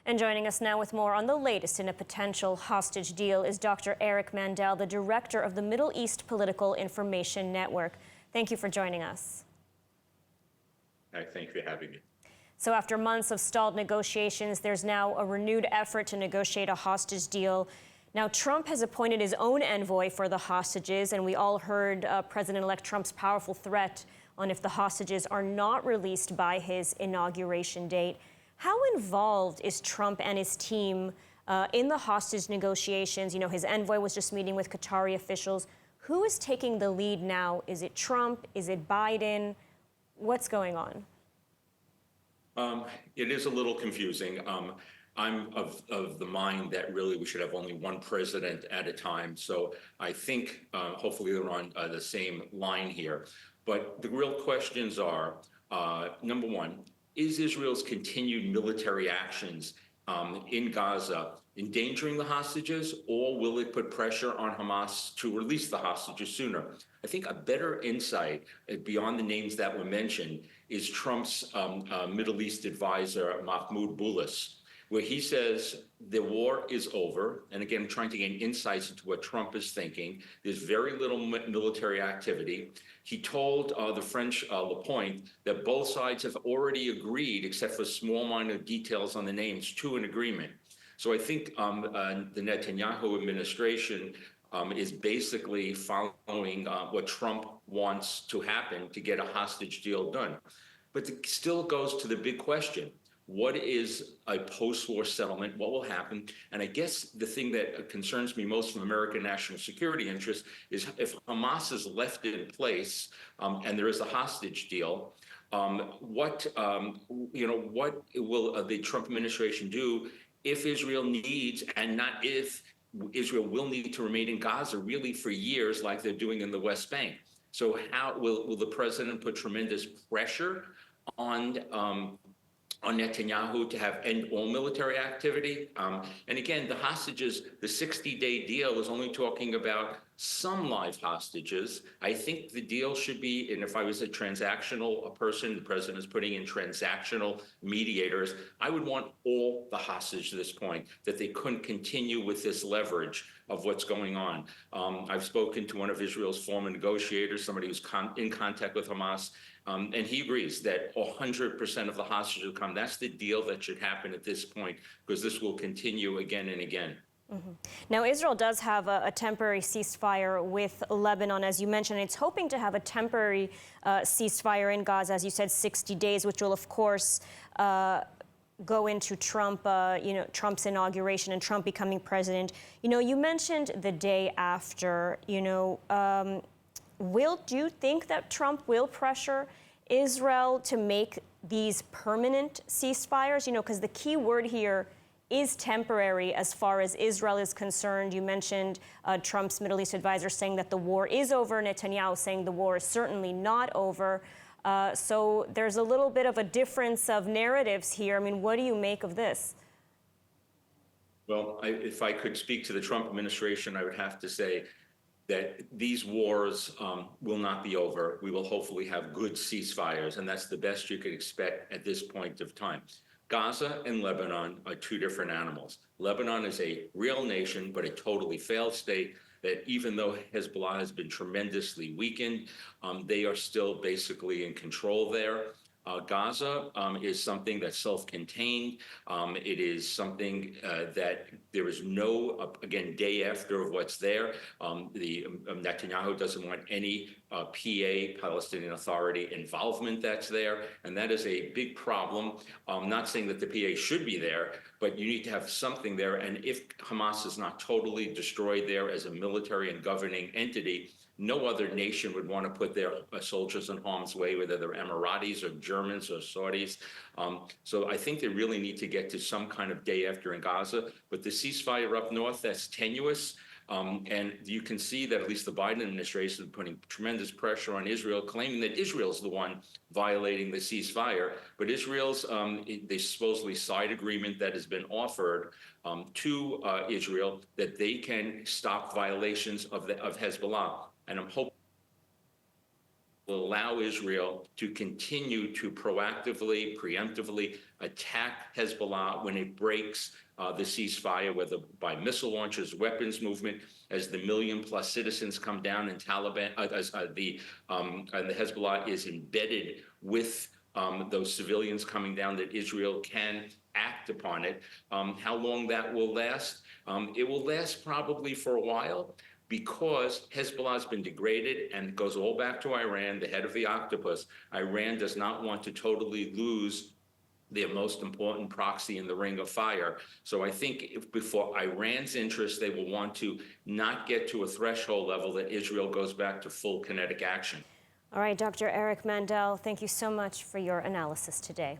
And joining us now with more on the latest in a potential hostage deal is Dr. Eric Mandel, the director of the Middle East Political Information Network. Thank you for joining us. Thank you for having me. So after months of stalled negotiations, there's now a renewed effort to negotiate a hostage deal. Now, Trump has appointed his own envoy for the hostages, and we all heard President-elect Trump's powerful threat on if the hostages are not released by his inauguration date. How involved is Trump and his team in the hostage negotiations? You know, his envoy was just meeting with Qatari officials. Who is taking the lead now? Is it Trump? Is it Biden? What's going on? It is a little confusing. I'm of the mind that really we should have only one president at a time. So I think hopefully they're on the same line here. But the real questions are, number one, is Israel's continued military actions in Gaza endangering the hostages, or will it put pressure on Hamas to release the hostages sooner? I think a better insight beyond the names that were mentioned is Trump's Middle East advisor, Mahmoud Boulos, where he says the war is over. And again, I'm trying to gain insights into what Trump is thinking. There's very little military activity. He told the French Lapointe that both sides have already agreed, except for small minor details on the names, to an agreement. So I think the Netanyahu administration is basically following what Trump wants to happen to get a hostage deal done. But it still goes to the big question. What is a post-war settlement? What will happen? And I guess the thing that concerns me most from American national security interest is if Hamas is left in place and there is a hostage deal, what will the Trump administration do if Israel needs, and not if, Israel will need to remain in Gaza really for years like they're doing in the West Bank? So how will the president put tremendous pressure on Netanyahu to end all military activity? And again, the hostages, the 60-day deal is only talking about some live hostages. I think the deal should be, and if I was a transactional person, the president is putting in transactional mediators, I would want all the hostages at this point, that they couldn't continue with this leverage of what's going on. I've spoken to one of Israel's former negotiators, somebody who's in contact with Hamas, and he agrees that 100% of the hostages will come. That's the deal that should happen at this point, because this will continue again and again. Mm-hmm. Now, Israel does have a temporary ceasefire with Lebanon, as you mentioned. It's hoping to have a temporary ceasefire in Gaza, as you said, 60 days, which will, of course, go into Trump, Trump's inauguration and Trump becoming president. You know, you mentioned the day after. Do you think that Trump will pressure Israel to make these permanent ceasefires? You know, because the key word here is temporary as far as Israel is concerned. You mentioned Trump's Middle East advisor saying that the war is over, Netanyahu saying the war is certainly not over. So there's a little bit of a difference of narratives here. I mean, what do you make of this? Well, if I could speak to the Trump administration, I would have to say that these wars will not be over. We will hopefully have good ceasefires, and that's the best you could expect at this point of time. Gaza and Lebanon are two different animals. Lebanon is a real nation, but a totally failed state that even though Hezbollah has been tremendously weakened, they are still basically in control there. Gaza is something that's self-contained. It is something that there is no, again, day after of what's there. Netanyahu doesn't want any PA, Palestinian Authority, involvement that's there, and that is a big problem. I'm not saying that the PA should be there, but you need to have something there, and if Hamas is not totally destroyed there as a military and governing entity, no other nation would want to put their soldiers in harm's way, whether they're Emiratis or Germans or Saudis. So I think they really need to get to some kind of day after in Gaza. But the ceasefire up north, that's tenuous. And you can see that at least the Biden administration is putting tremendous pressure on Israel, claiming that Israel's the one violating the ceasefire. But Israel's, the supposedly side agreement that has been offered to Israel, that they can stop violations of Hezbollah. And I'm hoping will allow Israel to continue to proactively, preemptively attack Hezbollah when it breaks the ceasefire, whether by missile launches, weapons movement, as the million-plus citizens come down and the Hezbollah is embedded with those civilians coming down, that Israel can act upon it. How long that will last? It will last probably for a while, because Hezbollah has been degraded, and it goes all back to Iran, the head of the octopus. Iran does not want to totally lose their most important proxy in the ring of fire. So I think for Iran's interest, they will want to not get to a threshold level that Israel goes back to full kinetic action. All right, Dr. Eric Mandel, thank you so much for your analysis today.